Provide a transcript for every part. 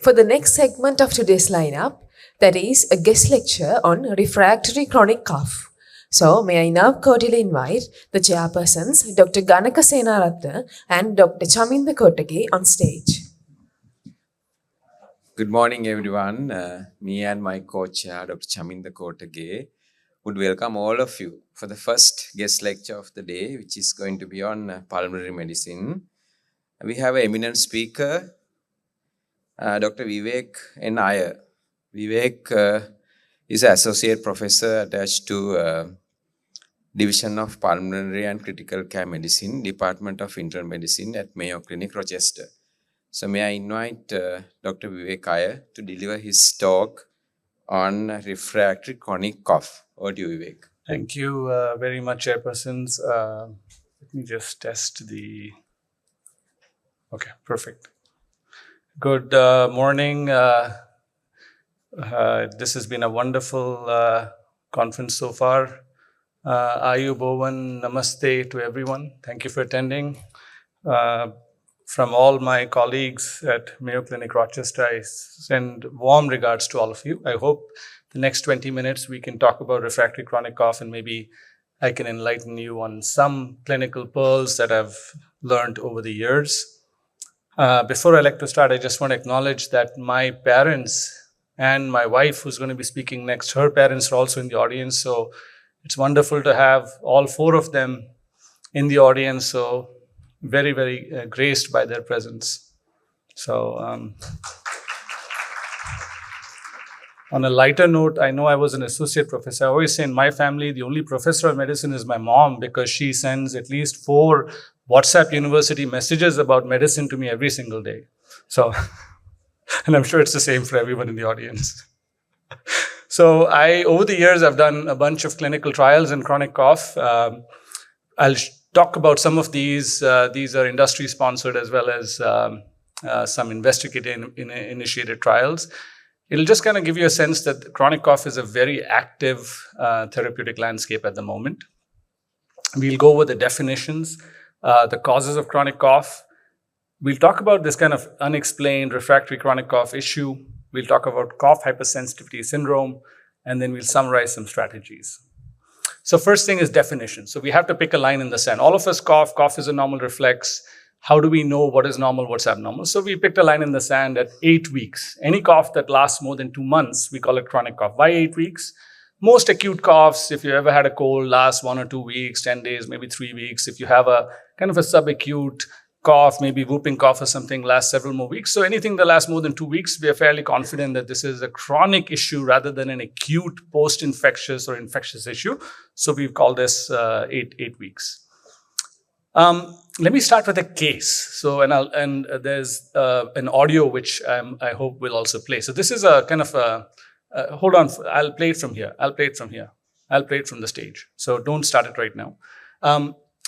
for the next segment of today's lineup, that is a guest lecture on refractory chronic cough. So, may I now cordially invite the chairpersons, Dr. Ganaka Senaratne and Dr. Chaminda Kottage on stage. Good morning, everyone. Me and my co-chair, Dr. Chaminda Kottage, would welcome all of you for the first guest lecture of the day, which is going to be on pulmonary medicine. We have an eminent speaker, Dr. Vivek and Iyer. Vivek is an associate professor attached to Division of Pulmonary and Critical Care Medicine, Department of Internal Medicine at Mayo Clinic, Rochester. So may I invite Dr. Vivek Iyer to deliver his talk on refractory chronic cough. Over to you, Vivek. Thank you very much, chairpersons. Let me just test the... Okay, perfect. Good morning. This has been a wonderful conference so far. Ayu, Bowen, namaste to everyone. Thank you for attending. From all my colleagues at Mayo Clinic, Rochester, I send warm regards to all of you. I hope the next 20 minutes we can talk about refractory chronic cough, and maybe I can enlighten you on some clinical pearls that I've learned over the years. Before I like to start, I just want to acknowledge that my parents and my wife, who's going to be speaking next, her parents are also in the audience. So it's wonderful to have all four of them in the audience. So very, very graced by their presence. So on a lighter note, I know I was an associate professor. I always say in my family, the only professor of medicine is my mom, because she sends at least 4 WhatsApp university messages about medicine to me every single day. So, and I'm sure it's the same for everyone in the audience. So over the years, I've done a bunch of clinical trials in chronic cough. I'll talk about some of these. These are industry sponsored as well as some investigator-initiated trials. It'll just kind of give you a sense that chronic cough is a very active therapeutic landscape at the moment. We'll go over the definitions, the causes of chronic cough. We'll talk about this kind of unexplained refractory chronic cough issue. We'll talk about cough hypersensitivity syndrome, and then we'll summarize some strategies. So first thing is definition. So we have to pick a line in the sand. All of us cough. Cough is a normal reflex. How do we know what is normal, what's abnormal? So we picked a line in the sand at 8 weeks. Any cough that lasts more than 2 months, we call it chronic cough. Why 8 weeks? Most acute coughs, if you ever had a cold, last 1 or 2 weeks, 10 days, maybe 3 weeks. If you have a kind of a subacute cough, maybe whooping cough or something, lasts several more weeks. So anything that lasts more than 2 weeks, we are fairly confident that this is a chronic issue rather than an acute post-infectious or infectious issue. So we've called this 8 weeks. Let me start with a case. So, and there's an audio which I hope will also play. So this is a kind of a, hold on, I'll play it from here. I'll play it from the stage. So don't start it right now.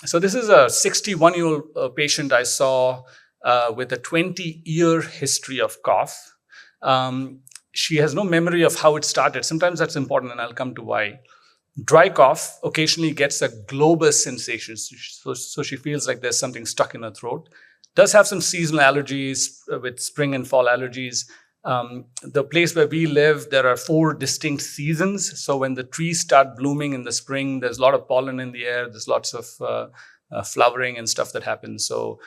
So this is a 61-year-old patient I saw with a 20-year history of cough. She has no memory of how it started. Sometimes that's important, and I'll come to why. Dry cough occasionally gets a globus sensation. So she feels like there's something stuck in her throat. Does have some seasonal allergies with spring and fall allergies. The place where we live, there are 4 distinct seasons. So when the trees start blooming in the spring, there's a lot of pollen in the air. There's lots of flowering and stuff that happens. So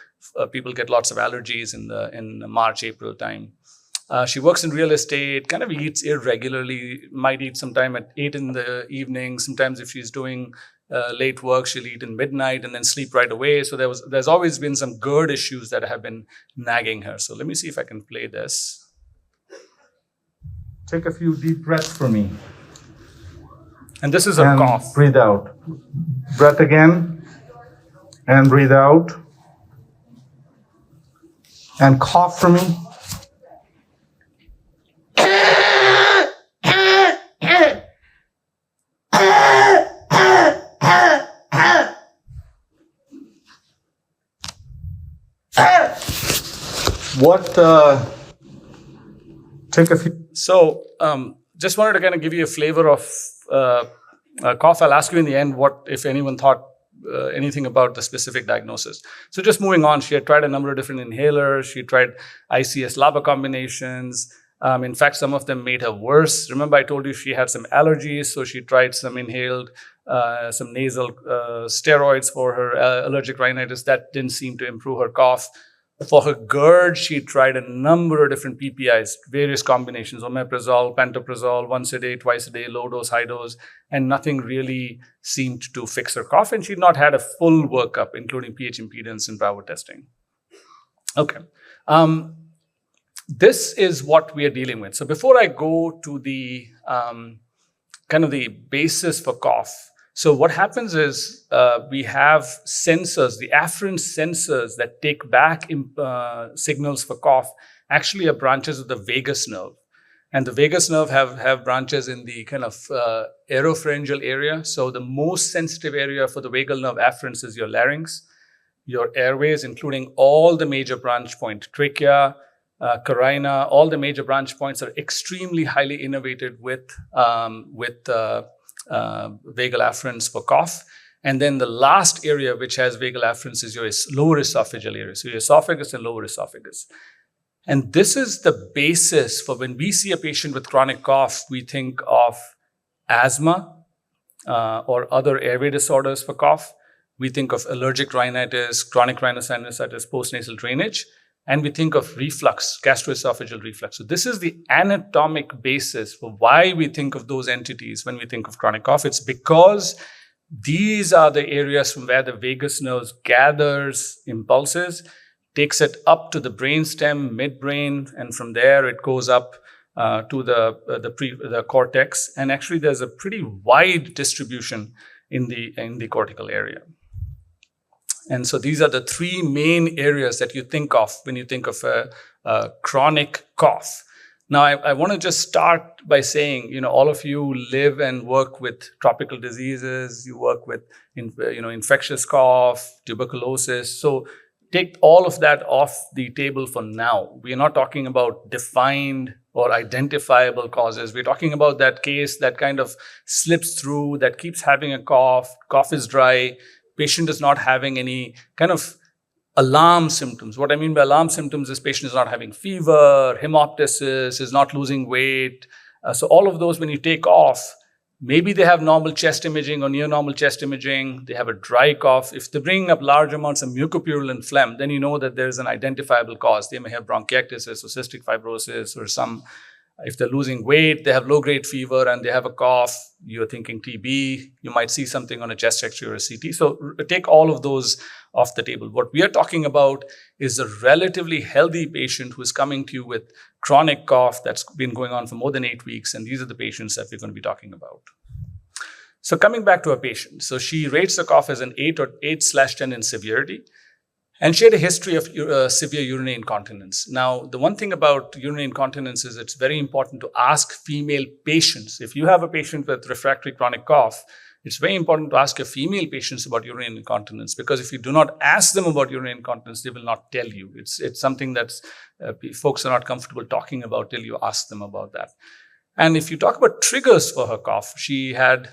people get lots of allergies in the March, April time. She works in real estate, kind of eats irregularly, might eat sometime at 8 in the evening. Sometimes if she's doing late work, she'll eat in midnight and then sleep right away. So there's always been some GERD issues that have been nagging her. So let me see if I can play this. Take a few deep breaths for me. And this is a cough. Breathe out. Breath again. And breathe out. And cough for me. Take a few. So just wanted to kind of give you a flavor of cough. I'll ask you in the end what, if anyone thought anything about the specific diagnosis. So just moving on, she had tried a number of different inhalers. She tried ICS-LABA combinations. In fact, some of them made her worse. Remember, I told you she had some allergies, so she tried some inhaled, some nasal steroids for her allergic rhinitis. That didn't seem to improve her cough. For her GERD, she tried a number of different PPIs, various combinations, omeprazole, pantoprazole, once a day, twice a day, low dose, high dose, and nothing really seemed to fix her cough. And she'd not had a full workup, including pH impedance and Bravo testing. Okay. This is what we are dealing with. So before I go to the kind of the basis for cough, so what happens is we have sensors, the afferent sensors that take back signals for cough actually are branches of the vagus nerve. And the vagus nerve have branches in the kind of aeropharyngeal area. So the most sensitive area for the vagal nerve afferents is your larynx, your airways, including all the major branch points, trachea, carina, all the major branch points are extremely highly innervated with vagal afferents for cough. And then the last area which has vagal afferents is your lower esophageal area. So your esophagus and lower esophagus. And this is the basis for when we see a patient with chronic cough, we think of asthma or other airway disorders for cough. We think of allergic rhinitis, chronic rhinosinusitis, postnasal drainage. And we think of reflux, gastroesophageal reflux. So this is the anatomic basis for why we think of those entities when we think of chronic cough. It's because these are the areas from where the vagus nerve gathers impulses, takes it up to the brainstem, midbrain, and from there it goes up to the cortex. And actually, there's a pretty wide distribution in the cortical area. And so these are the three main areas that you think of when you think of a chronic cough. Now, I want to just start by saying, all of you live and work with tropical diseases. You work with, infectious cough, tuberculosis. So take all of that off the table for now. We are not talking about defined or identifiable causes. We're talking about that case that kind of slips through, that keeps having a cough is dry, patient is not having any kind of alarm symptoms. What I mean by alarm symptoms is patient is not having fever, hemoptysis, is not losing weight. So all of those, when you take off, maybe they have normal chest imaging or near normal chest imaging, they have a dry cough. If they're bringing up large amounts of mucopurulent phlegm, then you know that there's an identifiable cause. They may have bronchiectasis or cystic fibrosis or some. If they're losing weight, they have low-grade fever, and they have a cough, you're thinking TB, you might see something on a chest X-ray or a CT. So take all of those off the table. What we are talking about is a relatively healthy patient who is coming to you with chronic cough that's been going on for more than 8 weeks, and these are the patients that we're going to be talking about. So coming back to a patient. So she rates the cough as an 8 or 8/10 in severity. And she had a history of severe urinary incontinence. Now, the one thing about urinary incontinence is it's very important to ask female patients. If you have a patient with refractory chronic cough, it's very important to ask your female patients about urinary incontinence, because if you do not ask them about urinary incontinence, they will not tell you. It's something that folks are not comfortable talking about till you ask them about that. And if you talk about triggers for her cough, she had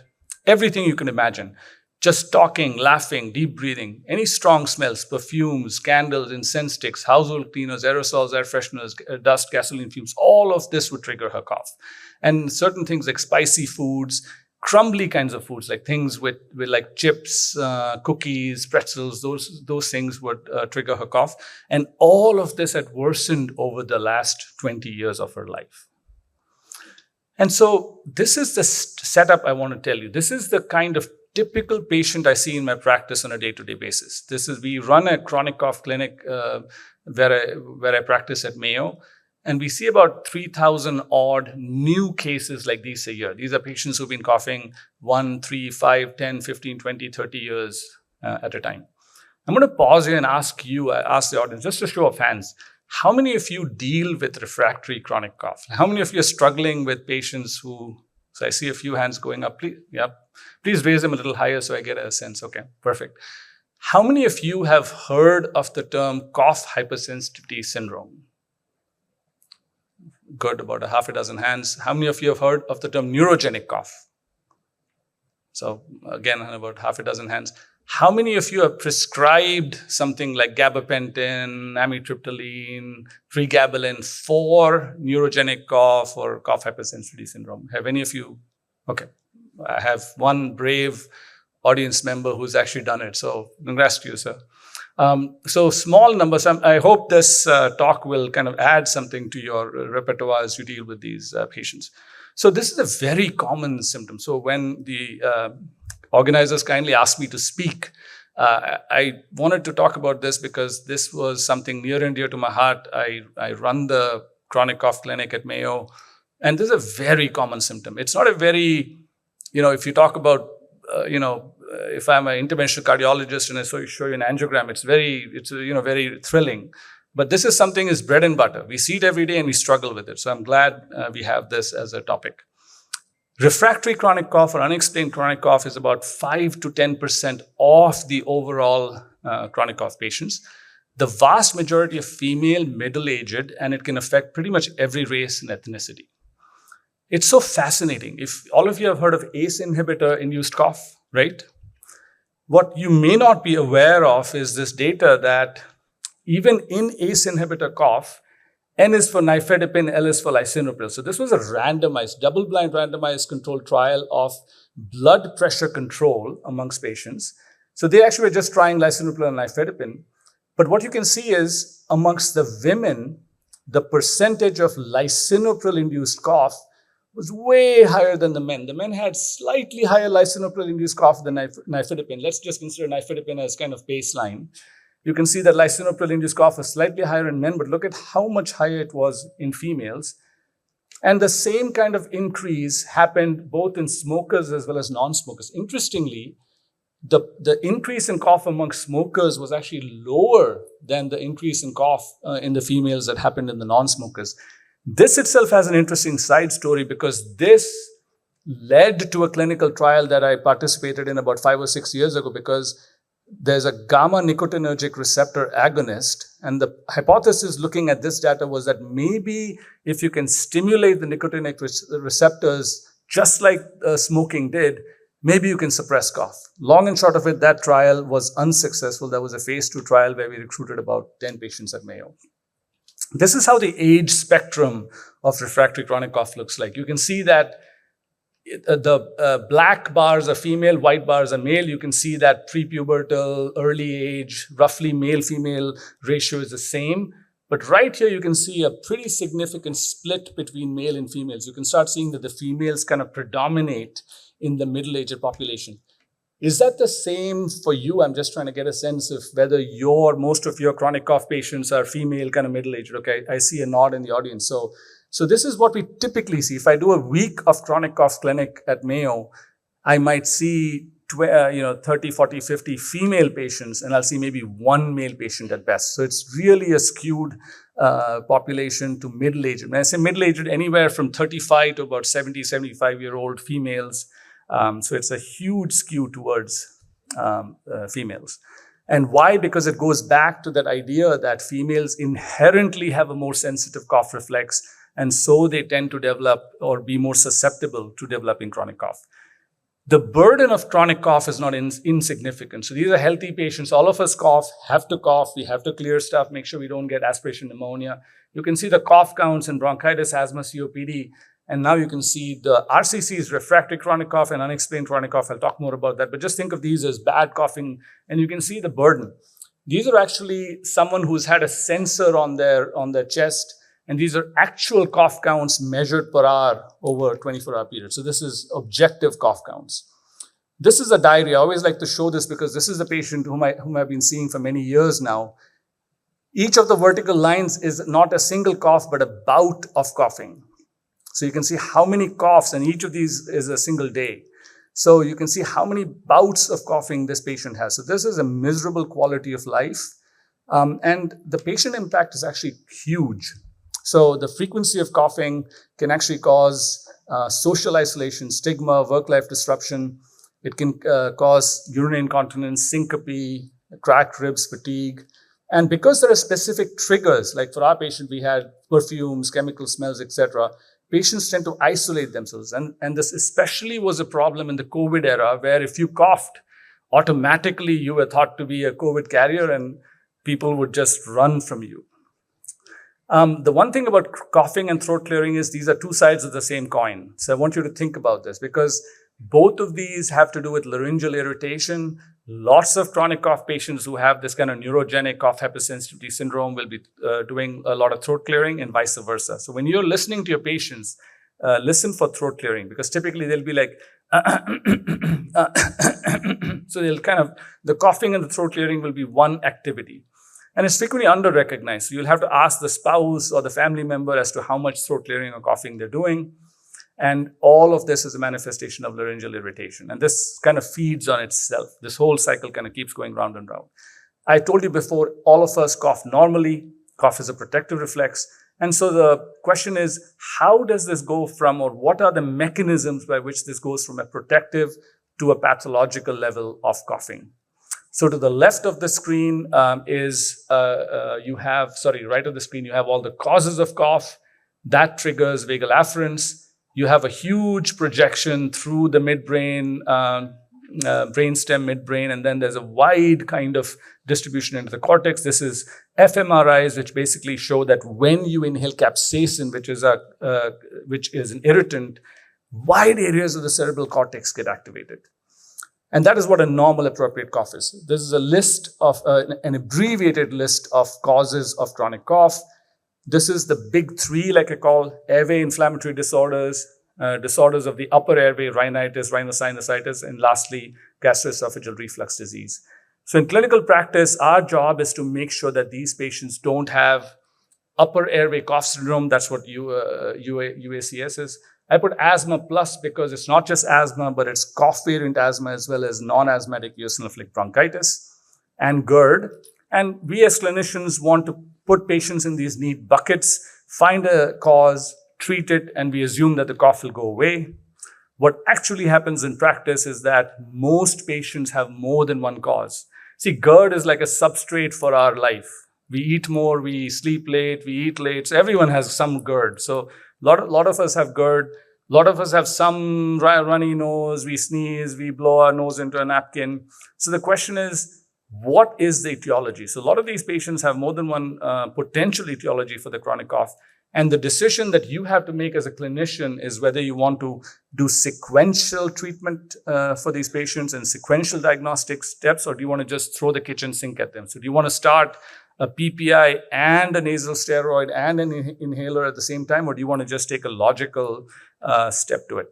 everything you can imagine. Just talking, laughing, deep breathing, any strong smells, perfumes, candles, incense sticks, household cleaners, aerosols, air fresheners, dust, gasoline fumes, all of this would trigger her cough. And certain things like spicy foods, crumbly kinds of foods, like things with like chips, cookies, pretzels, those things would trigger her cough. And all of this had worsened over the last 20 years of her life. And so this is the setup I want to tell you. This is the kind of typical patient I see in my practice on a day-to-day basis. We run a chronic cough clinic where I practice at Mayo, and we see about 3,000 odd new cases like these a year. These are patients who've been coughing 1, 3, 5, 10, 15, 20, 30 years at a time. I'm going to pause here and ask the audience, just a show of hands, how many of you deal with refractory chronic cough? How many of you are struggling with patients who, so I see a few hands going up, please, yeah. Please raise them a little higher so I get a sense. Okay, perfect. How many of you have heard of the term cough hypersensitivity syndrome? Good, about a half a dozen hands. How many of you have heard of the term neurogenic cough? So again, about half a dozen hands. How many of you have prescribed something like gabapentin, amitriptyline, pregabalin for neurogenic cough or cough hypersensitivity syndrome? Have any of you? Okay. I have one brave audience member who's actually done it. So congrats to you, sir. So small numbers. I hope this talk will kind of add something to your repertoire as you deal with these patients. So this is a very common symptom. So when the organizers kindly asked me to speak, I wanted to talk about this because this was something near and dear to my heart. I run the chronic cough clinic at Mayo, and this is a very common symptom. It's not a very, if you talk about, if I'm an interventional cardiologist and I show you an angiogram, it's very thrilling. But this is something is bread and butter. We see it every day and we struggle with it. So I'm glad we have this as a topic. Refractory chronic cough or unexplained chronic cough is about 5 to 10% of the overall chronic cough patients. The vast majority are female, middle-aged, and it can affect pretty much every race and ethnicity. It's so fascinating. If all of you have heard of ACE inhibitor-induced cough, right? What you may not be aware of is this data that even in ACE inhibitor cough, N is for nifedipine, L is for lisinopril. So this was a randomized, double-blind randomized controlled trial of blood pressure control amongst patients. So they actually were just trying lisinopril and nifedipine. But what you can see is amongst the women, the percentage of lisinopril-induced cough was way higher than the men. The men had slightly higher lisinopril-induced cough than nifedipine. Let's just consider nifedipine as kind of baseline. You can see that lisinopril-induced cough is slightly higher in men, but look at how much higher it was in females. And the same kind of increase happened both in smokers as well as non-smokers. Interestingly, the increase in cough among smokers was actually lower than the increase in cough in the females that happened in the non-smokers. This itself has an interesting side story because this led to a clinical trial that I participated in about 5 or 6 years ago because there's a gamma nicotininergic receptor agonist. And the hypothesis looking at this data was that maybe if you can stimulate the nicotinic receptors just like smoking did, maybe you can suppress cough. Long and short of it, that trial was unsuccessful. That was a phase 2 trial where we recruited about 10 patients at Mayo. This is how the age spectrum of refractory chronic cough looks like. You can see that the black bars are female, white bars are male. You can see that prepubertal, early age, roughly male-female ratio is the same. But right here, you can see a pretty significant split between male and females. You can start seeing that the females kind of predominate in the middle-aged population. Is that the same for you? I'm just trying to get a sense of whether most of your chronic cough patients are female, kind of middle-aged. Okay, I see a nod in the audience. So this is what we typically see. If I do a week of chronic cough clinic at Mayo, I might see 30, 40, 50 female patients, and I'll see maybe one male patient at best. So it's really a skewed population to middle-aged. When I say middle-aged, anywhere from 35 to about 70, 75-year-old females. So it's a huge skew towards females. And why? Because it goes back to that idea that females inherently have a more sensitive cough reflex, and so they tend to develop or be more susceptible to developing chronic cough. The burden of chronic cough is not insignificant. So these are healthy patients. All of us have to cough. We have to clear stuff, make sure we don't get aspiration pneumonia. You can see the cough counts in bronchitis, asthma, COPD. And now you can see the RCCs, refractory chronic cough and unexplained chronic cough. I'll talk more about that. But just think of these as bad coughing. And you can see the burden. These are actually someone who's had a sensor on their chest. And these are actual cough counts measured per hour over a 24-hour period. So this is objective cough counts. This is a diary. I always like to show this because this is a patient whom I've been seeing for many years now. Each of the vertical lines is not a single cough, but a bout of coughing. So you can see how many coughs, and each of these is a single day. So you can see how many bouts of coughing this patient has. So this is a miserable quality of life. And the patient impact is actually huge. So the frequency of coughing can actually cause social isolation, stigma, work-life disruption. It can cause urinary incontinence, syncope, cracked ribs, fatigue. And because there are specific triggers, like for our patient, we had perfumes, chemical smells, etc., patients tend to isolate themselves. And this especially was a problem in the COVID era, where if you coughed automatically you were thought to be a COVID carrier and people would just run from you. The one thing about coughing and throat clearing is these are two sides of the same coin. So I want you to think about this, because both of these have to do with laryngeal irritation. Lots of chronic cough patients who have this kind of neurogenic cough hypersensitivity syndrome will be doing a lot of throat clearing, and vice versa. So when you're listening to your patients, listen for throat clearing, because typically they'll be like, so they'll kind of, the coughing and the throat clearing will be one activity. And it's frequently under-recognized. So you'll have to ask the spouse or the family member as to how much throat clearing or coughing they're doing. And all of this is a manifestation of laryngeal irritation. And this kind of feeds on itself. This whole cycle kind of keeps going round and round. I told you before, all of us cough normally. Cough is a protective reflex. And so the question is, how does this go from, or what are the mechanisms by which this goes from a protective to a pathological level of coughing? So to the left of the screen right of the screen, you have all the causes of cough. That triggers vagal afferents. You have a huge projection through the midbrain, brainstem, midbrain, and then there's a wide kind of distribution into the cortex. This is fMRIs, which basically show that when you inhale capsaicin, which is an irritant, wide areas of the cerebral cortex get activated. And that is what a normal appropriate cough is. This is a list of, an abbreviated list of causes of chronic cough. This is the big three, like I call airway inflammatory disorders, disorders of the upper airway, rhinitis, rhinosinusitis, and lastly, gastroesophageal reflux disease. So in clinical practice, our job is to make sure that these patients don't have upper airway cough syndrome. That's what UACS is. I put asthma plus because it's not just asthma, but it's cough variant asthma as well as non-asthmatic eosinophilic bronchitis and GERD. And we as clinicians want to put patients in these neat buckets, find a cause, treat it, and we assume that the cough will go away. What actually happens in practice is that most patients have more than one cause. See, GERD is like a substrate for our life. We eat more, we sleep late, we eat late. So everyone has some GERD. So a lot of us have GERD. A lot of us have some runny nose, we sneeze, we blow our nose into a napkin. So the question is, what is the etiology? So a lot of these patients have more than one potential etiology for the chronic cough. And the decision that you have to make as a clinician is whether you want to do sequential treatment for these patients and sequential diagnostic steps, or do you want to just throw the kitchen sink at them? So do you want to start a PPI and a nasal steroid and an inhaler at the same time, or do you want to just take a logical step to it?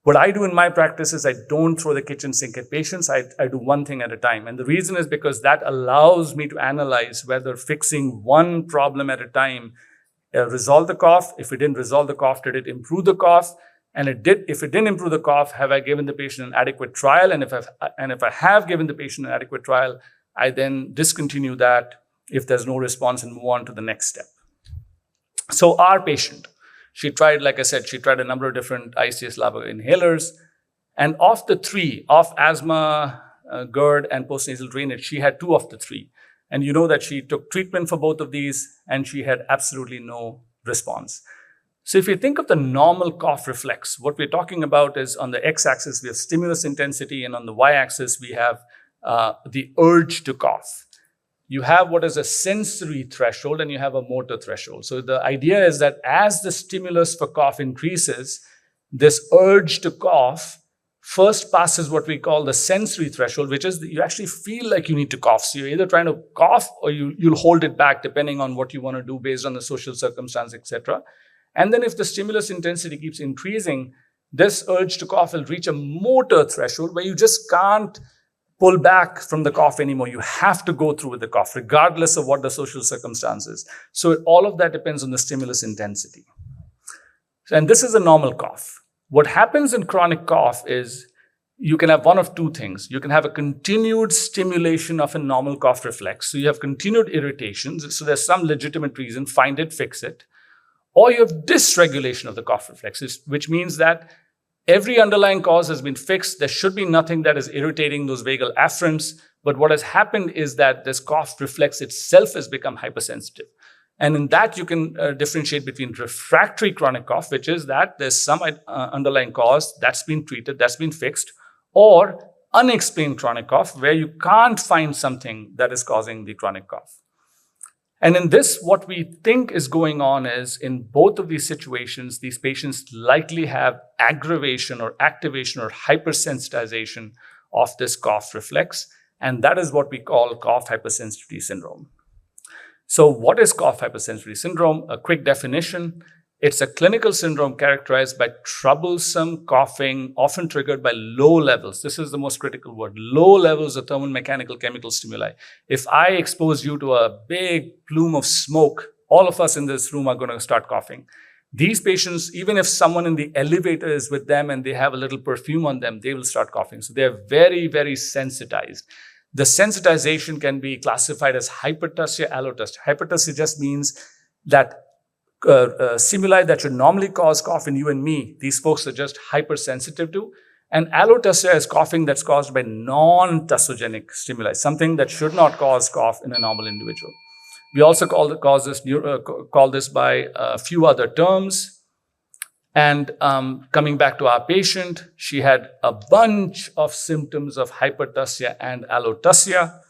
What I do in my practice is I don't throw the kitchen sink at patients. I do one thing at a time. And the reason is because that allows me to analyze whether fixing one problem at a time resolved the cough. If it didn't resolve the cough, did it improve the cough? And if it didn't improve the cough, have I given the patient an adequate trial? And if I have given the patient an adequate trial, I then discontinue that if there's no response and move on to the next step. So our patient, she tried, like I said, she tried a number of different ICS LABA inhalers. And of the three, of asthma, GERD, and postnasal drainage, she had two of the three. And you know that she took treatment for both of these, and she had absolutely no response. So if you think of the normal cough reflex, what we're talking about is on the x-axis, we have stimulus intensity, and on the y-axis, we have the urge to cough. You have what is a sensory threshold and you have a motor threshold. So the idea is that as the stimulus for cough increases, this urge to cough first passes what we call the sensory threshold, which is that you actually feel like you need to cough. So you're either trying to cough or you'll hold it back depending on what you want to do based on the social circumstance, etc. And then if the stimulus intensity keeps increasing, this urge to cough will reach a motor threshold where you just can't pull back from the cough anymore. You have to go through with the cough, regardless of what the social circumstances. So all of that depends on the stimulus intensity. And this is a normal cough. What happens in chronic cough is you can have one of two things. You can have a continued stimulation of a normal cough reflex. So you have continued irritations. So there's some legitimate reason, find it, fix it. Or you have dysregulation of the cough reflexes, which means that every underlying cause has been fixed. There should be nothing that is irritating those vagal afferents. But what has happened is that this cough reflex itself has become hypersensitive. And in that, you can differentiate between refractory chronic cough, which is that there's some underlying cause that's been treated, that's been fixed, or unexplained chronic cough, where you can't find something that is causing the chronic cough. And in this, what we think is going on is, in both of these situations, these patients likely have aggravation or activation or hypersensitization of this cough reflex. And that is what we call cough hypersensitivity syndrome. So what is cough hypersensitivity syndrome? A quick definition. It's a clinical syndrome characterized by troublesome coughing, often triggered by low levels. This is the most critical word. Low levels of thermomechanical chemical stimuli. If I expose you to a big plume of smoke, all of us in this room are going to start coughing. These patients, even if someone in the elevator is with them and they have a little perfume on them, they will start coughing. So they're very, very sensitized. The sensitization can be classified as hypertussia, allotussia. Hypertussia just means that stimuli that should normally cause cough in you and me, these folks are just hypersensitive to. And allotussia is coughing that's caused by non-tussogenic stimuli, something that should not cause cough in a normal individual. We also call this by a few other terms. And coming back to our patient, she had a bunch of symptoms of hypertussia and allotussia.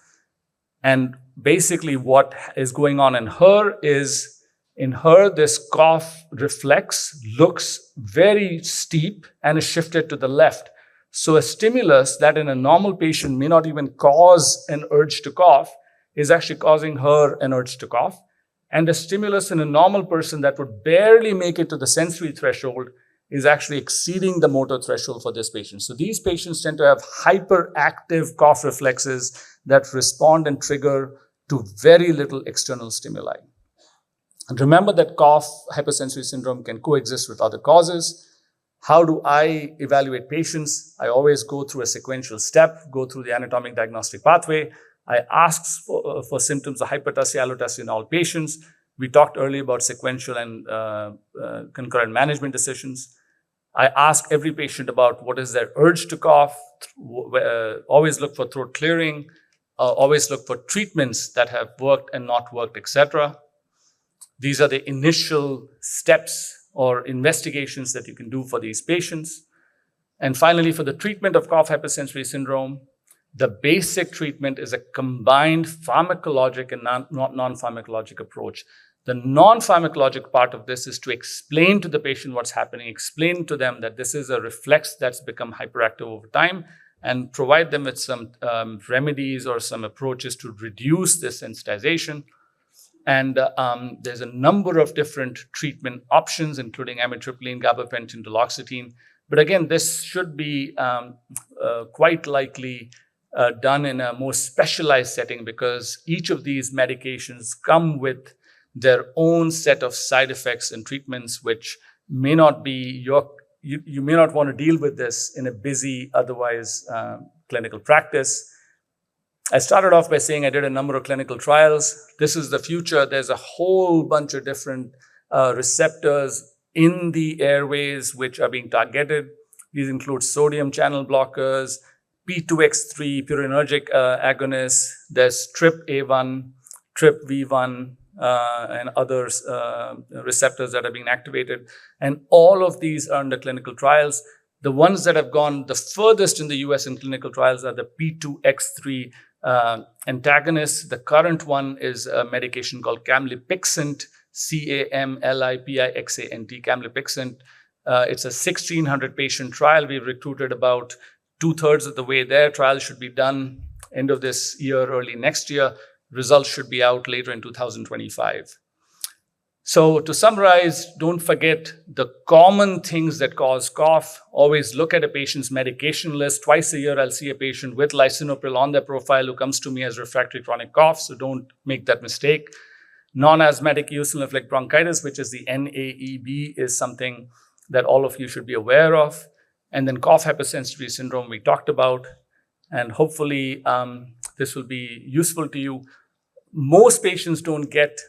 And basically what is going on in her is, this cough reflex looks very steep and is shifted to the left. So a stimulus that in a normal patient may not even cause an urge to cough is actually causing her an urge to cough. And a stimulus in a normal person that would barely make it to the sensory threshold is actually exceeding the motor threshold for this patient. So these patients tend to have hyperactive cough reflexes that respond and trigger to very little external stimuli. And remember that cough hypersensory syndrome can coexist with other causes. How do I evaluate patients? I always go through a sequential step, go through the anatomic diagnostic pathway. I ask for symptoms of hypertussia, allotussia in all patients. We talked earlier about sequential and concurrent management decisions. I ask every patient about what is their urge to cough. Always look for throat clearing. Always look for treatments that have worked and not worked, etc. These are the initial steps or investigations that you can do for these patients. And finally, for the treatment of cough hypersensory syndrome, the basic treatment is a combined pharmacologic and non-pharmacologic approach. The non-pharmacologic part of this is to explain to the patient what's happening, explain to them that this is a reflex that's become hyperactive over time, and provide them with some remedies or some approaches to reduce this sensitization. And there's a number of different treatment options, including amitriptyline, gabapentin, duloxetine. But again, this should be quite likely done in a more specialized setting, because each of these medications come with their own set of side effects and treatments, which may not be you may not want to deal with this in a busy, otherwise clinical practice. I started off by saying I did a number of clinical trials. This is the future. There's a whole bunch of different receptors in the airways which are being targeted. These include sodium channel blockers, P2X3 purinergic agonists. There's TRPA1, TRPV1, and others receptors that are being activated. And all of these are under clinical trials. The ones that have gone the furthest in the US in clinical trials are the P2X3 antagonists. The current one is a medication called camlipixant, CAMLIPIXANT, camlipixant. It's a 1,600 patient trial. We've recruited about 2/3 of the way there. Trials should be done end of this year, early next year. Results should be out later in 2025. So to summarize, don't forget the common things that cause cough. Always look at a patient's medication list. Twice a year, I'll see a patient with lisinopril on their profile who comes to me as refractory chronic cough, so don't make that mistake. Non-asthmatic eosinophilic bronchitis, which is the NAEB, is something that all of you should be aware of. And then cough hypersensitivity syndrome we talked about. And hopefully this will be useful to you. Most patients don't get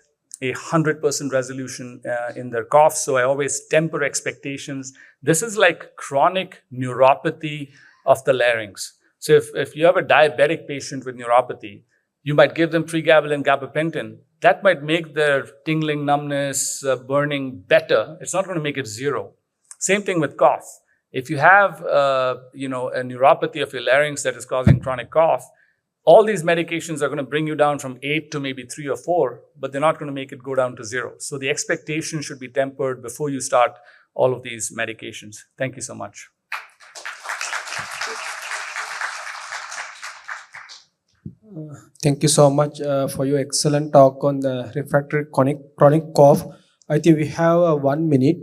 a 100% resolution in their cough, so I always temper expectations. This is like chronic neuropathy of the larynx. So if you have a diabetic patient with neuropathy, you might give them pregabalin, gabapentin. That might make their tingling, numbness, burning better. It's not going to make it zero. Same thing with cough. If you have, a neuropathy of your larynx that is causing chronic cough, all these medications are going to bring you down from 8 to maybe 3 or 4, but they're not going to make it go down to 0. So the expectation should be tempered before you start all of these medications. Thank you so much. Thank you so much for your excellent talk on the refractory chronic cough. I think we have 1 minute.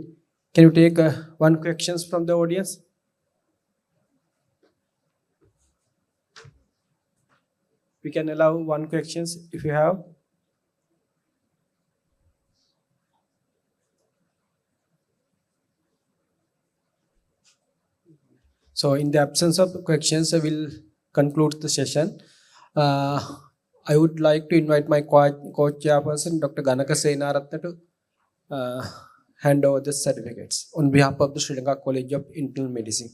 Can you take one questions from the audience? We can allow one questions if you have. So in the absence of questions, I will conclude the session. I would like to invite my co-chairperson, Dr. Ganaka Senaratna, to hand over the certificates on behalf of the Sri Lanka College of Internal Medicine.